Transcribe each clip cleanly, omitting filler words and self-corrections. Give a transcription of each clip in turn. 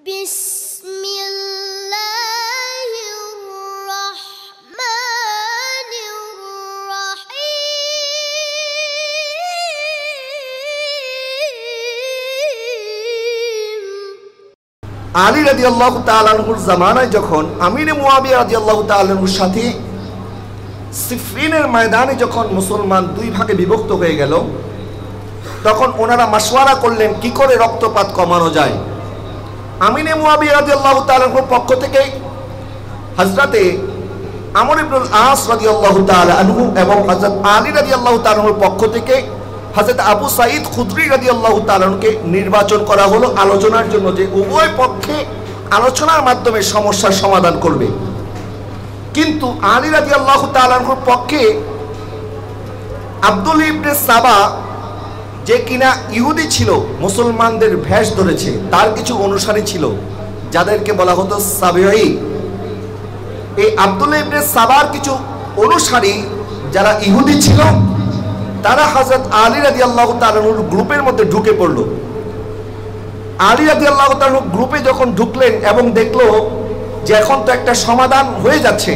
بسم الله الرحمن الرحيم আলী রাদিয়াল্লাহু তাআলা আনহুর জামানায় যখন আমির মুয়াবিয়া রাদিয়াল্লাহু তাআলা আনহুর সাথে সিফিনের ময়দানে যখন মুসলমান দুই ভাগে বিভক্ত হয়ে গেল, তখন ওনারা মাশওয়ারা করলেন কি করে রক্তপাত কমানো যায়। আমির মুয়াবিয়া রাদিয়াল্লাহু তাআলা আনহুর পক্ষ থেকে হযরতে আমর ইবনুল আস রাদিয়াল্লাহু তাআলা আনহু এবং হযরত আলী রাদিয়াল্লাহু তাআলা আনহুর পক্ষ থেকে হযরত আবু সাঈদ খুদরি রাদিয়াল্লাহু তাআলা আনহুকে নির্বাচন করা হলো আলোচনার জন্য, যে উভয় পক্ষে আলোচনার মাধ্যমে সমস্যার সমাধান করবে। কিন্তু আলী রাদিয়াল্লাহু তাআলা আনহুর পক্ষে আব্দুল্লাহ ইবনে সাবা, যে কিনা ইহুদি ছিল, মুসলমানদের ভেষ ধরেছে, তার কিছু অনুসারী ছিল যাদেরকে বলা হতো সাবেঈ। এই আব্দুল্লাহ ইবনে সাবার কিছু অনুসারী যারা ইহুদি ছিল, তারা হযরত আলী রাদিয়াল্লাহু তাআলা আনহুর গ্রুপের মধ্যে ঢুকে পড়ল। আলী রাদিয়াল্লাহু তাআলা আনহু গ্রুপে যখন ঢুকলেন এবং দেখলো যে এখন তো একটা সমাধান হয়ে যাচ্ছে,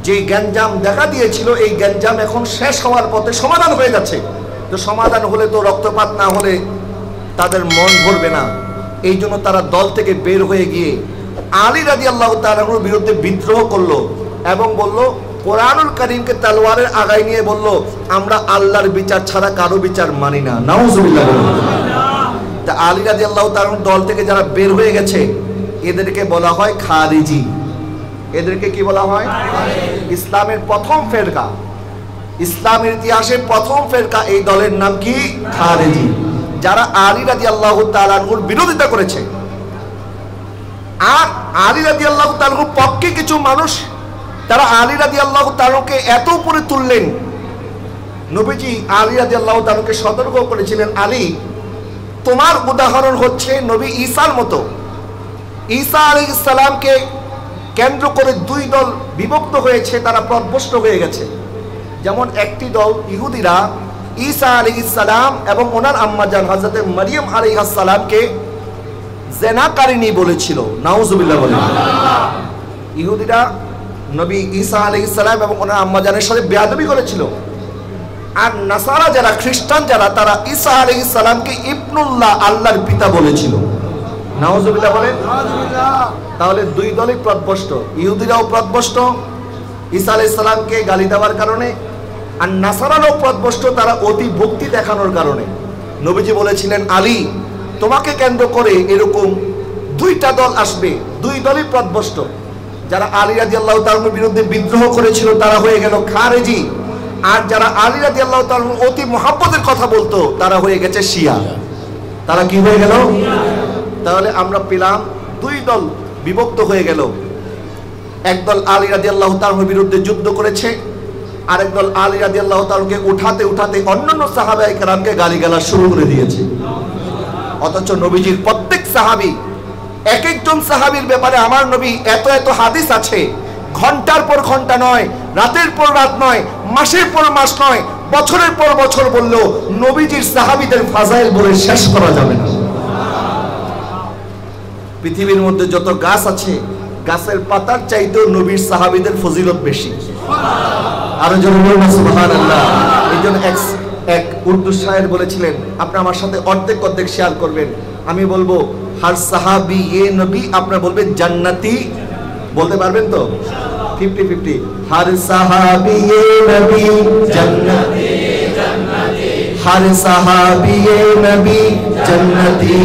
যে গ্যাঞ্জাম দেখা দিয়েছিল এই গ্যাঞ্জাম এখন শেষ হওয়ার পথে সমাধান হয়ে যাচ্ছে, তো সমাধান হলে তো রক্তপাত না হলে তাদের মন ভরবে না। এই জন্য তারা দল থেকে বের হয়ে গিয়ে আলী রাদিয়াল্লাহু তাআলা আনহুর বিরুদ্ধে বিদ্রোহ করলো এবং বলল, কোরআনুল কারীমকে তলোয়ারের আগায় নিয়ে বলল, আমরা আল্লাহর বিচার ছাড়া কারো বিচার মানি না। নাউজুবিল্লাহ। তা আলী রাদিয়াল্লাহু তাআলা আনহুর দল থেকে যারা বের হয়ে গেছে এদেরকে বলা হয় খারিজি। এদেরকে কি বলা হয়? ইসলামের প্রথম ফেরকা, ইসলামের ইতিহাসের প্রথম ফেরকা, এই দলের নাম কি? খারিজি, যারা আলী রাদিয়াল্লাহু তাআলা আনহুর বিরোধিতা করেছে। আর আলী রাদিয়াল্লাহু তাআলা আনহুর পক্ষে কিছু মানুষ, তারা আলী রাদিয়াল্লাহু তাআলা আনহুকে এত উপরে তুললেন, নবীজি আলী রাদিয়াল্লাহু তাআলা আনহুকে সতর্ক করেছিলেন, আলী তোমার উদাহরণ হচ্ছে নবী ঈসার মতো। ঈসা আলাইহিস সালামকে কেন্দ্র করে দুই দল বিভক্ত হয়েছে, তারা পথভ্রষ্ট হয়ে গেছে। যেমন একটি দল ইহুদিরা ঈসা আলাইহিস সালাম এবং ওনার আম্মাজান হযরতে মারিয়াম আলাইহিস সালামকে জেনাকারিনী বলেছিল। নাউজুবিল্লাহ বলেন। ইহুদিরা নবী ঈসা আলাইহিস সালাম এবং ওনার আম্মাজানের সাথে বেয়াদবি করেছিল। আর নাসারা যারা, খ্রিস্টান যারা, তারা ঈসা আলাইহিস সালামকে ইবনুল্লাহ, আল্লাহর পিতা বলেছিল। নাউজুবিল্লাহ বলেন। তাহলে দুই দলই পথভ্রষ্ট, ইহুদিরাও পথভ্রষ্ট ঈসা আলাইহিস সালামকে গালি দেওয়ার কারণে, আর নাসারারাও পথভ্রষ্ট তারা অতি ভক্তি দেখানোর কারণে। নবীজি বলেছিলেন, আলী তোমাকে কেন্দ্র করে এরকম দুইটা দল আসবে, দুই দলই পথভ্রষ্ট। যারা আলী রাদিয়াল্লাহু তাআলা আনহুর বিরুদ্ধে বিদ্রোহ করেছিল তারা হয়ে গেল খারেজি, আর যারা আলী রাদিয়াল্লাহু তাআলা আনহুর অতি মহব্বতের কথা বলতো তারা হয়ে গেছে শিয়া। তারা কি হয়ে গেল? তাহলে আমরা পেলাম দুই দল বিভক্ত হয়ে গেল। একদল আলী রাদিয়াল্লাহু তাআলা আনহুর বিরুদ্ধে যুদ্ধ করেছে, আরেক দল আলী রাদিয়াল্লাহু তাআলা আনহুকে উঠাতে উঠাতে অন্যান্য সাহাবায়ে কেরামকে গালিগালাজ শুরু করে দিয়েছে। অথচ নবীজির প্রত্যেক সাহাবী, এক একজন সাহাবীর ব্যাপারে আমার নবী এত এত হাদিস আছে, ঘন্টার পর ঘন্টা নয়, রাতের পর রাত নয়, মাসের পর মাস নয়, বছরের পর বছর বললেও নবীজির সাহাবীদের ফাজাইল বলে শেষ করা যাবে না। পৃথিবীর মধ্যে যত গাছ আছে, গাছের পাতার চাইতেও নবীর সাহাবীদের ফজিলত বেশি। আরো জোরে বলুন সুবহানাল্লাহ। এই জন্য এক উর্দু শায়ের বলেছিলেন, আপনি আমার সাথে অর্ধেক অর্ধেক শেয়ার করবেন। আমি বলবো হার সাহাবী এ নবী, আপনারা বলবেন জান্নাতি। বলতে পারবেন তো? 50-50। হার সাহাবী এ নবী জান্নাতি, হার সাহাবী এ নবী জান্নাতি,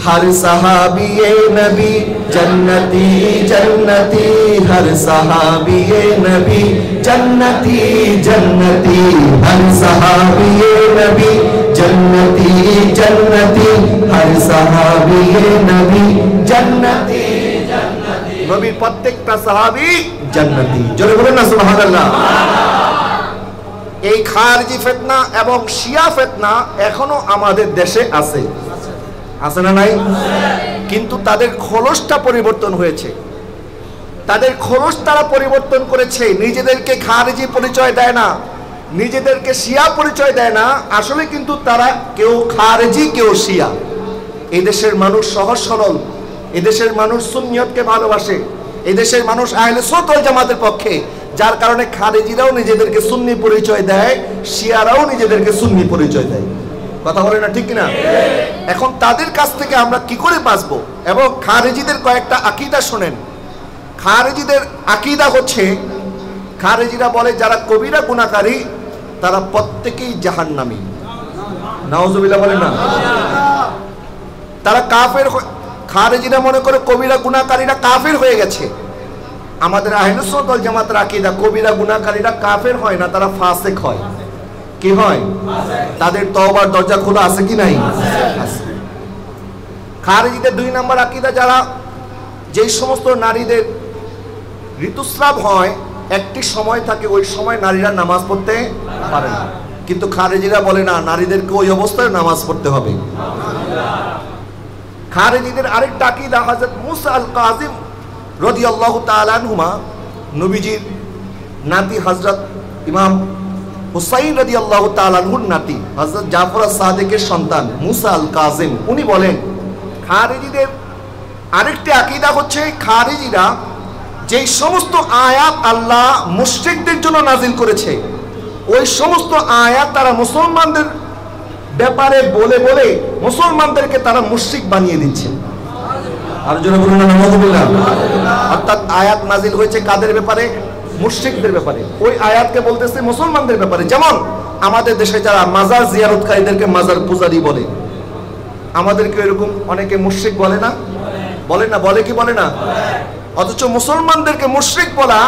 हर सहाबी नबी जन्नती जन्नती, हर सहाबी नबी जन्नती जन्नती, हर सहाबी नबी जन्नती जन्नती, हर सहाबी नबी जन्नती जन्नती। नबीर प्रत्येकटा साहाबी जन्नती। जोरे बोलेन ना सुबहानाल्लाह। এই খারজি ফিতনা এবং শিয়া ফিতনা এখনো আমাদের দেশে আছে, আছে না নাই? কিন্তু তাদের খোলসটা পরিবর্তন হয়েছে, তাদের খোলস তারা পরিবর্তন করেছে। নিজেদেরকে খারিজি পরিচয় দেয় না, নিজেদেরকে শিয়া পরিচয় দেয় না, আসলে কিন্তু তারা কেউ খারিজি কেউ শিয়া। এদেশের মানুষ সহজ সরল, এদেশের মানুষ সুন্নিয়তকে ভালোবাসে, এদেশের মানুষ আহলে সুন্নাত ওয়াল জামাতের পক্ষে, যার কারণে খারেজিরাও নিজেদেরকে সুন্নি পরিচয় দেয়, শিয়ারাও নিজেদেরকে সুন্নি পরিচয় দেয়। কথা বলে না, ঠিক কিনা? এখন তাদের কাছ থেকে আমরা কি করে বাঁচবো? এবং খারেজিদের কয়েকটা আকীদা শোনেন। খারেজিদের আকীদা হচ্ছে, খারেজিরা বলে যারা কবিরা গুনাহকারী তারা প্রত্যেকেই জাহান্নামী। নাউজুবিল্লাহ বলেন না? তারা কাফের। খারেজিরা মনে করে কবিরা গুনাহকারীরা কাফের হয়ে গেছে। আমাদের আহলুস সুন্নাত ওয়াল জামাতের আকীদা কবিরা গুনাহকারীরা কাফের হয় না, তারা ফাসিক হয়। কি হয়? তাদের তওবার দরজা খোলা আছে কি নাই? আছে। খারেজিদের 2 নম্বর আকীদা, যারা যেই সমস্ত নারীদের ঋতুস্রাব হয় একটি সময় থাকে, ওই সময় নারীরা নামাজ পড়তে পারে না, কিন্তু খারেজিরা বলে না, নারীদেরকে ওই অবস্থায় নামাজ পড়তে হবে। খারেজিদের আরেকটা আকীদা, হযরত মুসা আল কাযিম রাদিয়াল্লাহু তাআলা আনহুমা, নবীজির নাতি হযরত ইমাম হুসাইন রাদিয়াল্লাহু তাআলা আনহুর নাতি হযরত জাফর আস-সাদিকের সন্তান মুসা আল কাযিম, উনি বলেন খারেজিদের আরেকটি আকীদা হচ্ছে, খারেজিরা যেই সমস্ত আয়াত আল্লাহ মুশরিকদের জন্য নাজিল করেছে ওই সমস্ত আয়াত তারা মুসলমানদের ব্যাপারে বলে বলে মুসলমানদেরকে তারা মুশরিক বানিয়ে দিচ্ছে। আর জন্য বলুন না নাউজুবিল্লাহ। অর্থাৎ আয়াত নাজিল হয়েছে কাদের ব্যাপারে? মুশরিকদের ব্যাপারে। ওই আয়াতকে বলতেছে মুসলমানদের ব্যাপারে। যেমন আমাদের দেশে যারা মাজার জিয়ারতকারীদেরকে মাজার পূজারী বলে, আমাদেরকে এরকম অনেকে মুশরিক বলে না? বলে না? বলে কি বলে না? অথচ মুসলমানদেরকে মুশরিক বলা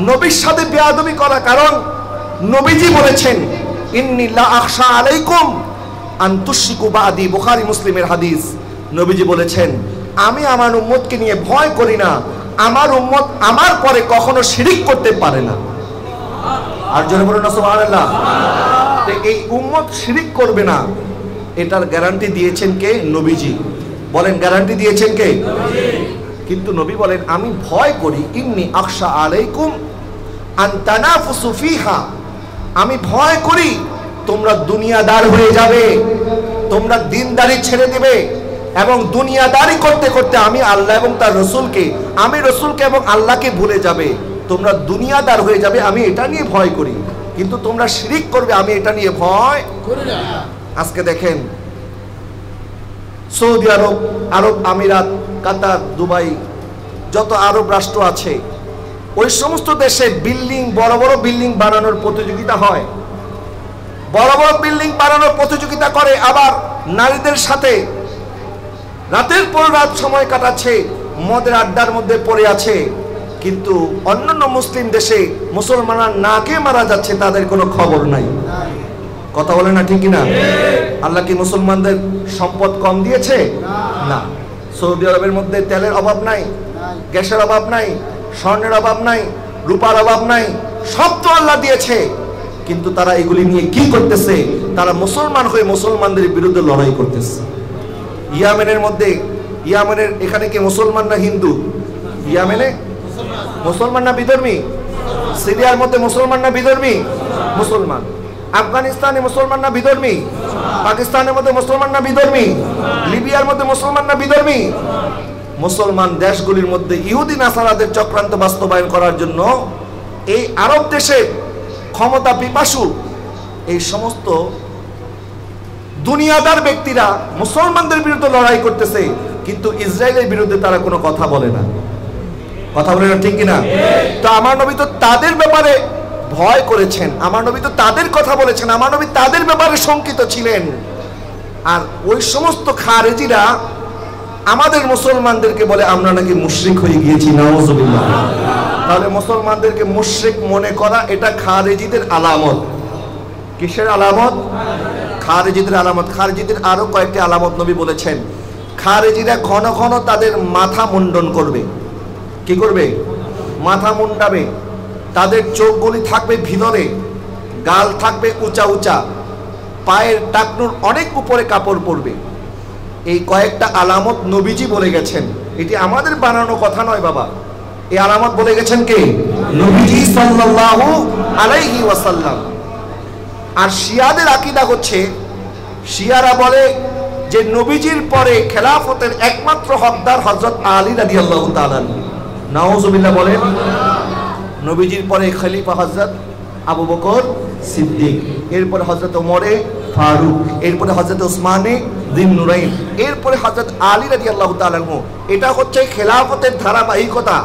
নবীর সাথে বেয়াদবি করা। কারণ নবীজি বলেছেন ইন্নী লা আখশা আলাইকুম আন তুশরিকু বাদি, বুখারী মুসলিমের হাদিস। নবীজি বলেছেন আমি আমার উম্মতকে নিয়ে ভয় করি না, আমার উম্মত আমার পরে কখনো শিরিক করতে পারে না। আর জোরে বলুন না সুবহানাল্লাহ। তো এই উম্মত শিরিক করবে না, এটার গ্যারান্টি দিয়েছেন কে? নবীজি। বলেন গ্যারান্টি দিয়েছেন কে? কিন্তু নবী বলেন আমি ভয় করি, ইন্নী আখশা আলাইকুম আন তানাফুসু ফিহা, আমি ভয় করি তোমরা দুনিয়াদার হয়ে যাবে, তোমরা দিনদারি ছেড়ে দিবে এবং দুনিয়াদারি করতে করতে আমি আল্লাহ এবং তার রসুলকে, আমি রসুলকে এবং আল্লাহকে ভুলে যাবে, তোমরা দুনিয়াদার হয়ে যাবে, আমি এটা নিয়ে ভয় করি। কিন্তু তোমরা শিরিক করবে, আমি এটা নিয়ে ভয় করি না। আজকে দেখেন সৌদি আরব, আরব আমিরাত, কাতার, দুবাই, যত আরব রাষ্ট্র আছে ওই সমস্ত দেশে বিল্ডিং, বড় বড় বিল্ডিং বানানোর প্রতিযোগিতা হয়, বড় বড় বিল্ডিং বানানোর প্রতিযোগিতা করে, আবার নারীদের সাথে রাতের পর রাত সময় কাটাচ্ছে, মদের আড্ডার মধ্যে পড়ে আছে। কিন্তু অন্যান্য মুসলিম দেশে মুসলমানরা নাকে মারা যাচ্ছে, তাদের কোনো খবর নাই। কথা বলে না, ঠিক কিনা? আল্লাহ কি মুসলমানদের সম্পদ কম দিয়েছে? না। সৌদি আরবের মধ্যে তেলের অভাব নাই, গ্যাসের অভাব নাই, স্বর্ণের অভাব নাই, রূপার অভাব নাই, সব তো আল্লাহ দিয়েছে। কিন্তু তারা এগুলি নিয়ে কি করতেছে? তারা মুসলমান হয়ে মুসলমানদের বিরুদ্ধে লড়াই করতেছে। ইয়ামেনের মধ্যে, ইয়ামেনের এখানে কি মুসলমান না হিন্দু? ইয়ামেনে মুসলমান না বিধর্মী? সিরিয়ার মধ্যে মুসলমান না বিধর্মী? মুসলমান। আফগানিস্তানে মুসলমান না বিধর্মী? পাকিস্তানের মধ্যে মুসলমান না বিধর্মী? লিবিয়ার মধ্যে মুসলমান না বিধর্মী? মুসলমান দেশগুলির মধ্যে ইহুদি নাসারাদের চক্রান্ত বাস্তবায়ন করার জন্য এই আরব দেশে ক্ষমতা পিপাসু এই সমস্ত দুনিয়াদার ব্যক্তিরা মুসলমানদের বিরুদ্ধে লড়াই করতেছে, কিন্তু ইসরায়েলের বিরুদ্ধে তারা কোনো কথা বলে না। কথা বলে না, ঠিক কিনা? তো আমার নবী তো তাদের ব্যাপারে ভয় করেছেন, আমার নবী তো তাদের কথা বলেছেন, আমার নবী তাদের ব্যাপারে শঙ্কিত ছিলেন। আর ওই সমস্ত খারেজিরা আমাদের মুসলমানদেরকে বলে আমরা নাকি মুশরিক হয়ে গিয়েছি, নাউজুবিল্লাহ। তাহলে মুসলমানদেরকে মুশরিক মনে করা এটা খারেজিদের আলামত। কিসের আলামত? খারেজিদের আলামত। খারেজিদের আরো কয়েকটি আলামত নবী বলেছেন। খারেজিরা ঘন ঘন তাদের মাথা মুন্ডন করবে। কি করবে? মাথা মুন্ডাবে। তাদের চোখগুলি থাকবে ভিতরে, গাল থাকবে উঁচা উঁচা, পায়ের টাকনুর অনেক উপরে কাপড় পরবে। এই কয়েকটা আলামত নবীজি বলে গেছেন। এটি আমাদের বানানো কথা নয় বাবা, এই আলামত বলে গেছেন কে? নবীজি সাল্লাল্লাহু আলাইহি ওয়াসাল্লাম। আর শিয়াদের আকীদা হচ্ছে, শিয়ারা বলে যে নবীজির পরে খেলাফতের একমাত্র হকদার হযরত আলী রাদিয়াল্লাহু তাআলা আনহু। নাউজুবিল্লাহ বলেন। নবীজির পরে খলিফা হযরত আবু বকর সিদ্দিক, এরপরে হযরত ওমরে ফারুক, এরপরে হযরত উসমানে যিন নুরাইন, এরপরে হযরত আলী রাদিয়াল্লাহু তাআলা আনহু। এটা হচ্ছে খেলাফতের ধারাবাহিকতা।